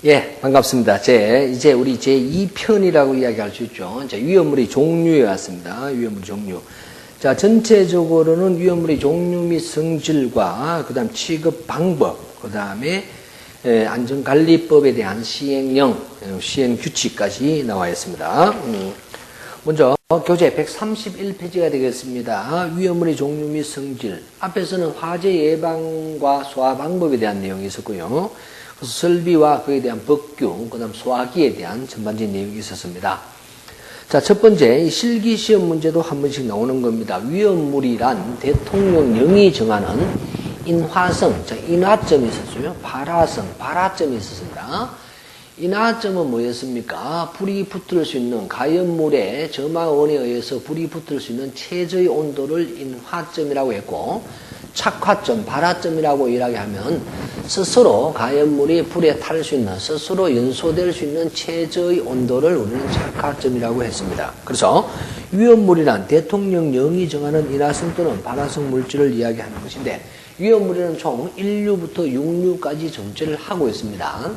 예, 반갑습니다. 이제 우리 제2편이라고 이야기할 수 있죠. 자, 위험물의 종류에 왔습니다. 위험물 종류. 자, 전체적으로는 위험물의 종류 및 성질과, 그 다음 취급 방법, 그 다음에 안전관리법에 대한 시행령, 시행 규칙까지 나와 있습니다. 먼저 교재 131페이지가 되겠습니다. 위험물의 종류 및 성질. 앞에서는 화재 예방과 소화 방법에 대한 내용이 있었고요. 그래서 설비와 그에 대한 법규, 그 다음 소화기에 대한 전반적인 내용이 있었습니다. 자, 첫 번째, 이 실기시험 문제도 한 번씩 나오는 겁니다. 위험물이란 대통령령이 정하는 인화성, 자, 인화점이 있었어요. 발화점이 있었습니다. 인화점은 뭐였습니까? 불이 붙을 수 있는 가연물의 점화원에 의해서 불이 붙을 수 있는 최저의 온도를 인화점이라고 했고, 착화점, 발화점이라고 이야기하면 스스로 가연물이 불에 탈 수 있는, 스스로 연소될 수 있는 최저의 온도를 우리는 착화점이라고 했습니다. 그래서 위험물이란 대통령령이 정하는 인화성 또는 발화성 물질을 이야기하는 것인데, 위험물에는 총 1류부터 6류까지 존재를 하고 있습니다.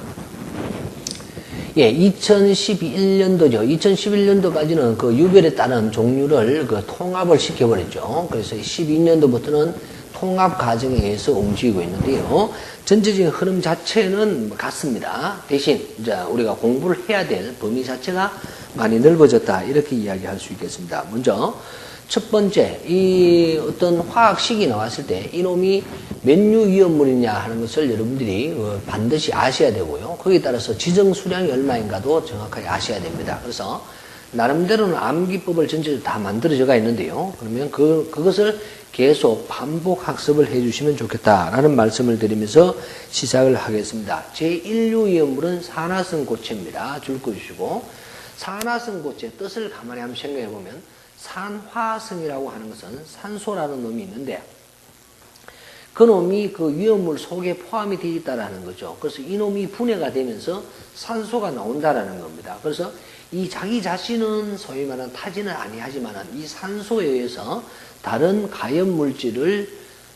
예, 2011년도죠. 2011년도까지는 그 유별에 따른 종류를 통합을 시켜버렸죠. 그래서 12년도부터는 통합 과정에 의해서 움직이고 있는데요. 전체적인 흐름 자체는 같습니다. 대신 이제 우리가 공부를 해야 될 범위 자체가 많이 넓어졌다. 이렇게 이야기할 수 있겠습니다. 먼저 첫 번째, 이 어떤 화학식이 나왔을 때 이놈이 몇 류 위험물이냐 하는 것을 여러분들이 반드시 아셔야 되고요. 거기에 따라서 지정 수량이 얼마인가도 정확하게 아셔야 됩니다. 그래서 나름대로는 암기법을 전체적으로 다 만들어져가 있는데요. 그러면 그것을 계속 반복 학습을 해주시면 좋겠다라는 말씀을 드리면서 시작을 하겠습니다. 제1류 위험물은 산화성 고체입니다. 줄 꺼주시고, 산화성 고체 뜻을 가만히 한번 생각해 보면 산화성이라고 하는 것은 산소라는 놈이 있는데, 그 놈이 그 위험물 속에 포함이 되어 있다라는 거죠. 그래서 이 놈이 분해가 되면서 산소가 나온다라는 겁니다. 그래서 이 자기 자신은 소위 말하는 타지는 아니하지만 이 산소에 의해서 다른 가연 물질을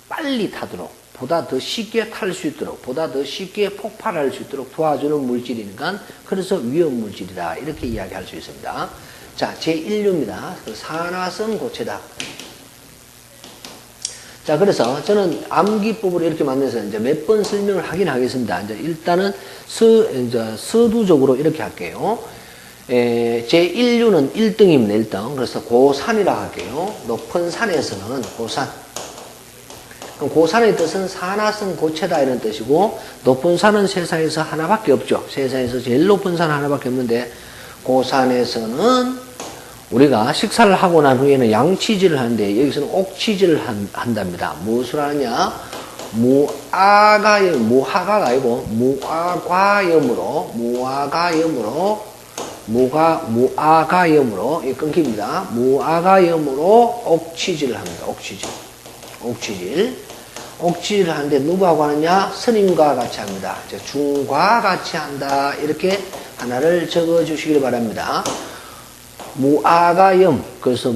빨리 타도록, 보다 더 쉽게 탈 수 있도록, 보다 더 쉽게 폭발할 수 있도록 도와주는 물질이니까 그래서 위험 물질이다. 이렇게 이야기할 수 있습니다. 자, 제1류입니다. 산화성 고체다. 자, 그래서 저는 암기법으로 이렇게 만들어서 이제 몇 번 설명을 하긴 하겠습니다. 이제 일단은 서두적으로 이렇게 할게요. 제1류는 1등입니다. 1등. 그래서 고산이라고 할게요. 높은 산에서는 고산. 그럼 고산의 뜻은 산화성 고체다 이런 뜻이고, 높은 산은 세상에서 하나밖에 없죠. 세상에서 제일 높은 산 하나밖에 없는데, 고산에서는 우리가 식사를 하고 난 후에는 양치질을 하는데 여기서는 옥치질을 한답니다. 무엇을 하느냐? 무화과가 아니고 무화과염으로 이 끊깁니다. 무화과염으로 옥치질을 합니다. 옥치질을 하는데 누구하고 하느냐? 스님과 같이 합니다. 중과 같이 한다. 이렇게 하나를 적어 주시길 바랍니다. 무화과염, 그래서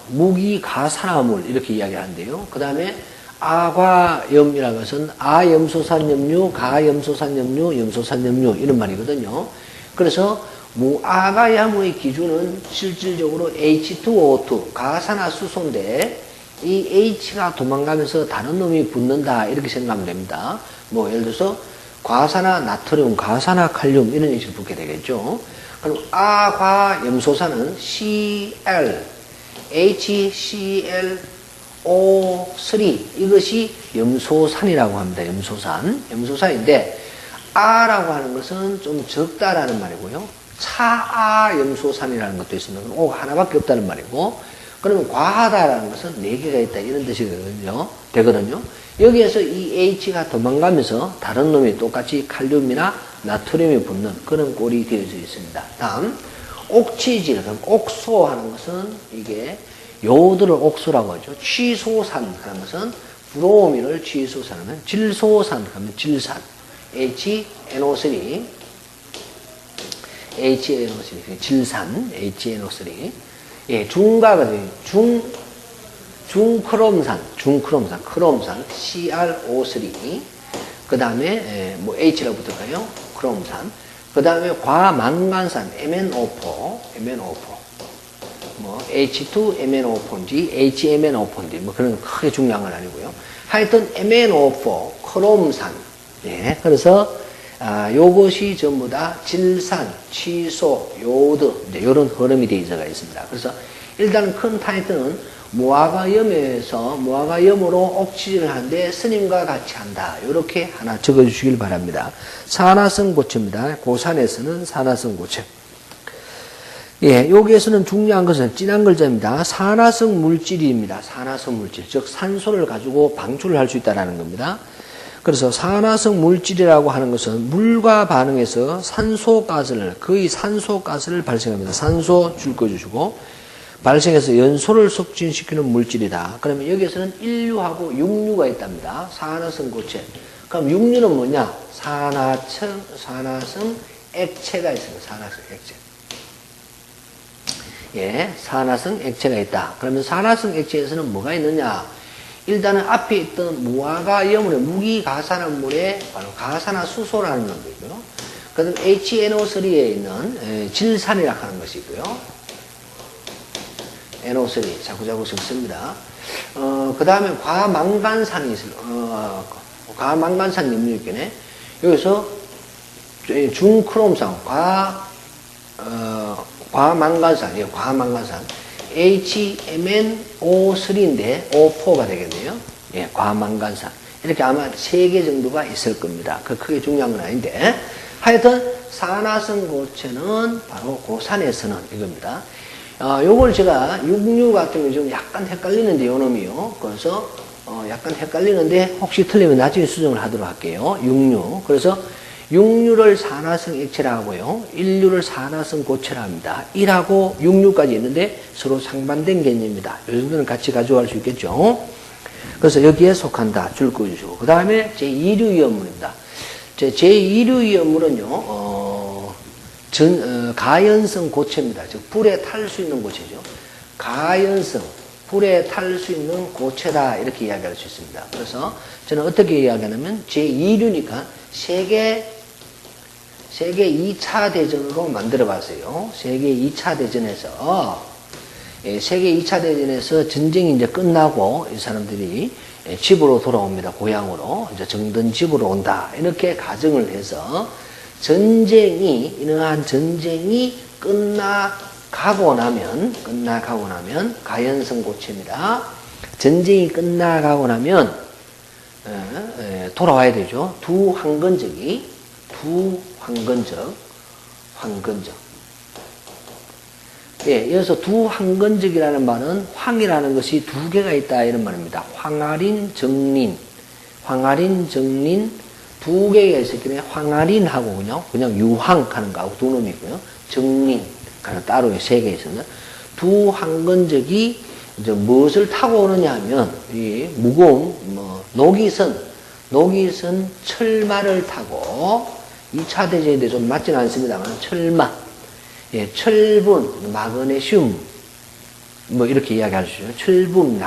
무기가산화물 이렇게 이야기하는데요. 그 다음에 아과염이라는 것은 아염소산염류, 가염소산염류, 염소산염류 이런 말이거든요. 그래서 무화과염의 기준은 실질적으로 H2O2 가산화수소인데 이 H가 도망가면서 다른 놈이 붙는다 이렇게 생각하면 됩니다. 예를 들어서 과산화 나트륨, 과산화 칼륨 이런 식으로 붙게 되겠죠. 그럼 아과염소산은 Cl, HClO3 이것이 염소산이라고 합니다. 염소산인데 아라고 하는 것은 좀 적다라는 말이고요. 차아염소산이라는 것도 있습니다. 그럼 O가 하나밖에 없다는 말이고, 그러면 과하다라는 것은 4개가 있다 이런 뜻이 되거든요. 여기에서 이 H가 도망가면서 다른 놈이 똑같이 칼륨이나 나트륨이 붙는 그런 꼴이 되어져 있습니다. 다음, 옥치질, 그럼 옥소 하는 것은 이게 요오드를 옥소라고 하죠. 취소산 하는 것은 브로미를 취소산하면 질소산 하면 질산, HNO3, 질산, HNO3. 예, 중가가 돼요. 중크롬산, 크롬산, CrO3. 그 다음에 뭐 H라고 붙을까요? 크롬산. 그 다음에 과망간산 MnO4, 뭐 H2MnO4인지 HMnO4인지 뭐 그런 크게 중요한 건 아니고요. 하여튼 MnO4, 크롬산. 예, 그래서 요것이 전부 다 질산, 취소, 요드 이제 이런 흐름이 되어 있습니다. 그래서 일단 큰 타이틀은 무화과염으로 옥치질을 하는데 스님과 같이 한다. 이렇게 하나 적어주시길 바랍니다. 산화성 고체입니다. 고산에서는 산화성 고체. 예, 여기에서는 중요한 것은 진한 글자입니다. 산화성 물질입니다. 산화성 물질, 즉 산소를 가지고 방출을 할 수 있다는 겁니다. 그래서 산화성 물질이라고 하는 것은 물과 반응해서 거의 산소가스를 발생합니다. 산소 줄 꺼주시고 발생해서 연소를 촉진시키는 물질이다. 그러면 여기에서는 인류하고 육류가 있답니다. 산화성 고체. 그럼 육류는 뭐냐? 산화성 액체가 있습니다. 산화성 액체. 예, 산화성 액체가 있다. 그러면 산화성 액체에서는 뭐가 있느냐? 일단은 앞에 있던 무화과염물의 무기가산화물에 바로 가산화수소라는 게 있고요. 그 다음 HNO3에 있는 질산이라고 하는 것이 있고요. NO3 자꾸자꾸 씁니다. 그 다음에 과망간산이 있어요. 과망간산 염료있겠네. 여기서 중크롬산, 과망간산, 예, 과망간산. HMnO3인데 O4가 되겠네요. 예, 과망간산. 이렇게 아마 3개 정도가 있을 겁니다. 그 크게 중요한 건 아닌데. 하여튼 산화성 고체는 바로 고산에서는 이겁니다. 요걸 제가 육류 같은 거 좀 약간 헷갈리는데 요 놈이요. 그래서 약간 헷갈리는데 혹시 틀리면 나중에 수정을 하도록 할게요. 육류. 그래서 육류를 산화성 액체라 하고요. 인류를 산화성 고체라 합니다. 1하고 육류까지 있는데 서로 상반된 개념입니다. 요 정도는 같이 가져갈 수 있겠죠. 그래서 여기에 속한다. 줄 꺼주시고. 그 다음에 제2류 위험물입니다. 제2류 위험물은요. 가연성 고체입니다. 즉 불에 탈 수 있는 고체죠. 가연성, 불에 탈 수 있는 고체다 이렇게 이야기할 수 있습니다. 그래서 저는 어떻게 이야기하냐면 제2류니까 세계 2차 대전으로 만들어 봤어요. 세계 2차 대전에서 세계 2차 대전에서 전쟁이 이제 끝나고 이 사람들이 집으로 돌아옵니다. 고향으로 이제 정든 집으로 온다. 이렇게 가정을 해서 이러한 전쟁이 끝나가고 나면 가연성 고체입니다. 전쟁이 끝나가고 나면 돌아와야 되죠. 황건적. 예, 여기서 황건적이라는 말은 황이라는 것이 2개가 있다 이런 말입니다. 황아린, 정린. 2개가 있었기 때문에 황아린하고 그냥 유황하는 거하고 2놈이 있고요. 정린, 따로 3개 있습니다. 황건적이 이제 무엇을 타고 오느냐 하면, 이 무거운, 녹이선 철마를 타고, 2차 대전인데 좀 맞지는 않습니다만, 철마, 예, 철분, 마그네슘, 이렇게 이야기할 수 있어요. 철분,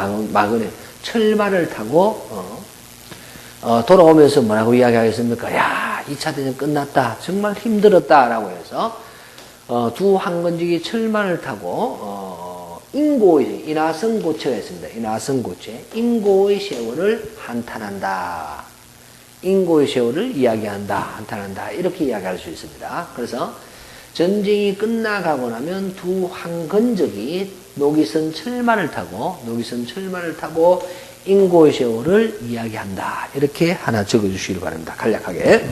철마를 타고, 돌아오면서 뭐라고 이야기하겠습니까? 야, 2차 대전 끝났다. 정말 힘들었다. 라고 해서, 황건적이 철마를 타고, 인하성 고체가 있습니다. 인하성 고체. 인고의 세월을 한탄한다. 인고의 세월을 이야기한다. 한탄한다. 이렇게 이야기할 수 있습니다. 그래서, 전쟁이 끝나가고 나면 황건적이 녹이선 철마를 타고 인고의 세월을 이야기한다. 이렇게 하나 적어주시기 바랍니다. 간략하게.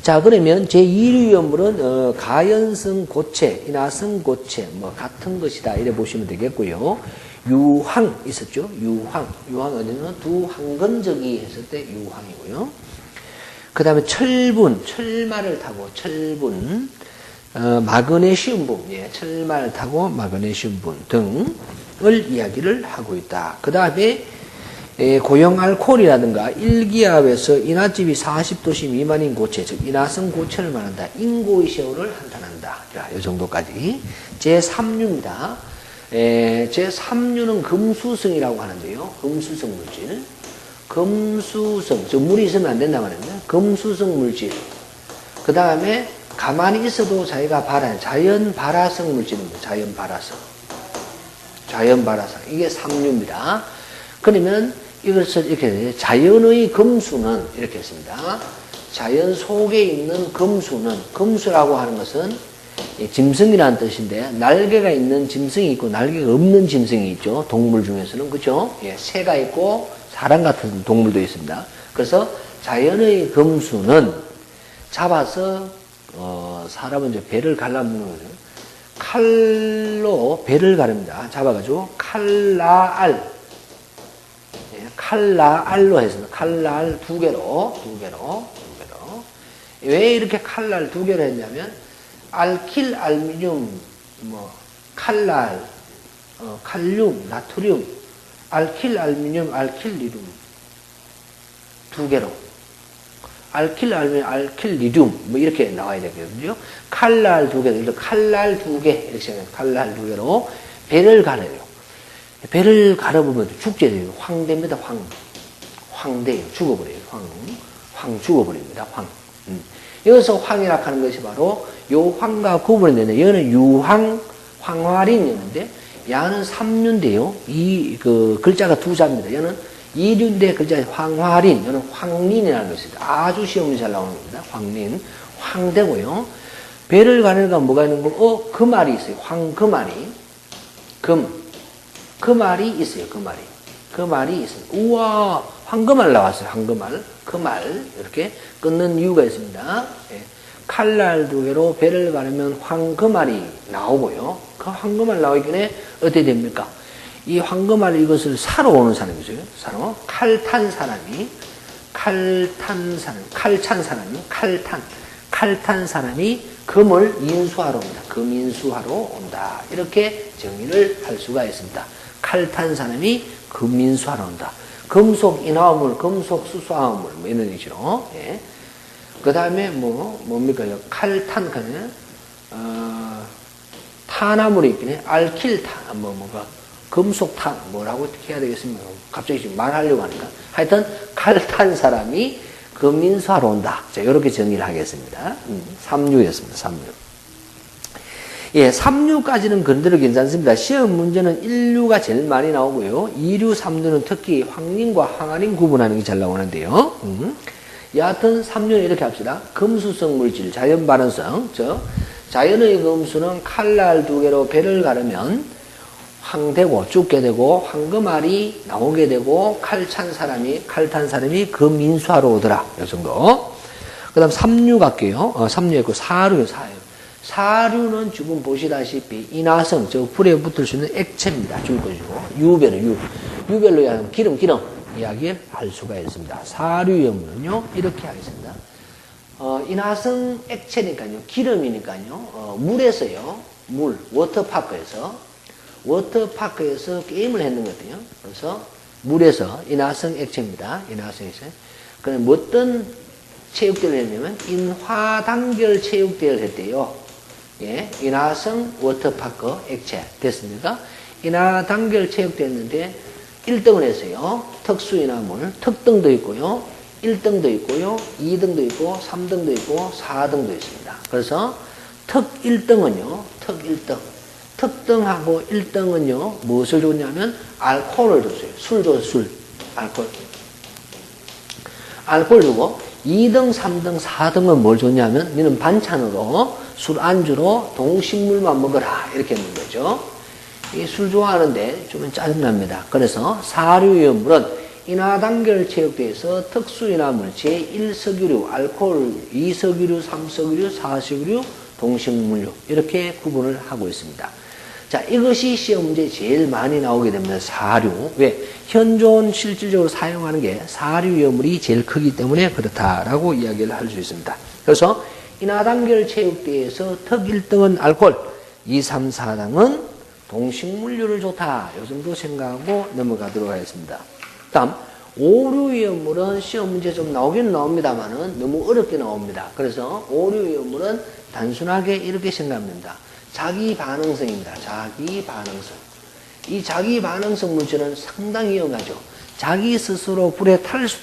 자, 그러면 제2류 위험물은 가연성 고체, 인화성 고체, 같은 것이다. 이래 보시면 되겠고요. 유황 있었죠? 유황 어디는 황건적이 했을 때 유황이고요. 그 다음에 철마를 타고 마그네슘분, 예, 철마를 타고 마그네슘분 등을 이야기를 하고 있다. 그 다음에 고형 알코올이라든가 일기압에서 인화집이 40도씨 미만인 고체, 즉 인화성 고체를 말한다. 인고의 세월을 한탄한다. 자, 이 정도까지. 제3류는 제3류는 금수성이라고 하는데요. 금수성 물질. 금수성, 저 물이 있으면 안 된단 말입니다. 금수성 물질. 그 다음에 가만히 있어도 자기가 자연 발화성 물질입니다. 자연 발화성. 자연 발화성. 이게 삼류입니다. 그러면 이것을 이렇게 자연의 금수는 이렇게 했습니다. 자연 속에 있는 금수는, 금수라고 하는 것은 짐승이라는 뜻인데, 날개가 있는 짐승이 있고 날개가 없는 짐승이 있죠. 동물 중에서는. 그죠? 예, 새가 있고 사람 같은 동물도 있습니다. 그래서 자연의 금수는 잡아서 사람은 이제 배를 갈라먹는 거죠. 칼로 배를 가릅니다. 잡아가지고 칼라알, 예, 칼라알로 해서 칼날 두 개로. 왜 이렇게 칼날 두 개로 했냐면 알킬, 알미늄, 칼날, 칼륨, 나트륨, 알킬, 알미늄, 알킬, 리륨 두 개로. 알킬, 알미늄, 알킬, 리륨 이렇게 나와야 되거든요. 칼날 두 개, 칼날 두 개 이렇게 생각해요. 칼날 두 개로 배를 가려요. 배를 갈아보면 죽게 황됩니다. 황돼요. 죽어버려요. 황 죽어버립니다. 여기서 황이라고 하는 것이 바로 요 황과 구분이 되는데, 얘는 유황, 황화린이었는데, 야는 삼류인데요. 그 글자가 두 자입니다. 얘는 이류인데 글자가 황화린, 얘는 황린이라는 것입니다. 아주 시험이 잘 나오는 겁니다. 황린, 황되고요. 배를 가르니까 뭐가 있는 거고, 그 말이 있어요. 황금알이. 그 말이 있어요. 그 말이 있어요. 우와, 황금알 나왔어요. 황금알. 그 말, 이렇게 끊는 이유가 있습니다. 예. 칼날 두 개로 배를 가르면 황금알이 나오고요. 그 황금알 나오기 전에 어떻게 됩니까? 이 황금알 이것을 사러 오는 사람이죠. 사러. 칼찬 사람이 금을 인수하러 옵니다. 금 인수하러 온다. 이렇게 정의를 할 수가 있습니다. 칼탄 사람이 금 인수하러 온다. 금속 인화물, 금속 수소화물, 이런 얘기죠. 예. 그 다음에 뭡니까? 칼탄, 탄화물이 있겠네. 알킬탄, 금속탄, 뭐라고 어떻게 해야 되겠습니까? 갑자기 지금 말하려고 하니까. 하여튼, 칼탄 사람이 금인수하러 온다. 자, 이렇게 정의를 하겠습니다. 3류였습니다. 3류. 예, 3류까지는 그런대로 괜찮습니다. 시험 문제는 1류가 제일 많이 나오고요. 2류, 3류는 특히 황린과 황화린 구분하는 게 잘 나오는데요. 여하튼 3류는 이렇게 합시다. 금수성 물질, 자연 발현성. 자연의 금수는 칼날 두 개로 배를 가르면 황되고 죽게 되고 황금알이 나오게 되고 칼탄 사람이 금인수하러 오더라. 이 정도. 그 다음 3류 갈게요. 3류 있고 4류. 사류는 지금 보시다시피 인화성, 불에 붙을 수 있는 액체입니다. 죽을 것이고, 유별로 하면 기름 이야기를 할 수가 있습니다. 사류염은요, 이렇게 하겠습니다. 인화성 액체니까요, 기름이니까요, 물에서요, 워터파크에서 게임을 했는 거거든요. 그래서 물에서 인화성 액체입니다. 인화성 액체. 그럼 어떤 체육대회를 했냐면, 인화단결 체육대회를 했대요. 예, 인화성 워터파크 액체 됐습니까? 인화단결 체육대회 했는데 1등을 했어요. 특수인화물, 특등도 있고요. 1등도 있고요. 2등도 있고 3등도 있고 4등도 있습니다. 그래서 특 1등은요. 특등하고 1등은요. 무엇을 줬냐면 알코올을 줬어요. 술 줬어요. 술. 알코올 주고 2등, 3등, 4등은 뭘 줬냐면 너는 반찬으로 술 안주로 동식물만 먹어라 이렇게 했는 거죠. 이 술 좋아하는데 좀 짜증납니다. 그래서 사류염물은 인화단결 체육대에서 특수인화물 제1석유류, 알코올, 2석유류, 3석유류, 4석유류, 동식물류 이렇게 구분을 하고 있습니다. 자, 이것이 시험 문제에 제일 많이 나오게 됩니다. 사류. 왜? 현존 실질적으로 사용하는 게 사류염물이 제일 크기 때문에 그렇다라고 이야기를 할 수 있습니다. 그래서 인화단결 체육대에서 특 1등은 알코올, 2, 3, 4등은 동식물류를 좋다. 이 정도 생각하고 넘어가도록 하겠습니다. 다음, 오류염물은 시험 문제 좀 나오긴 나옵니다만은 너무 어렵게 나옵니다. 그래서 오류염물은 단순하게 이렇게 생각합니다. 자기 반응성입니다. 자기 반응성. 이 자기 반응성 물질은 상당히 위험하죠. 자기 스스로 불에 탈 수도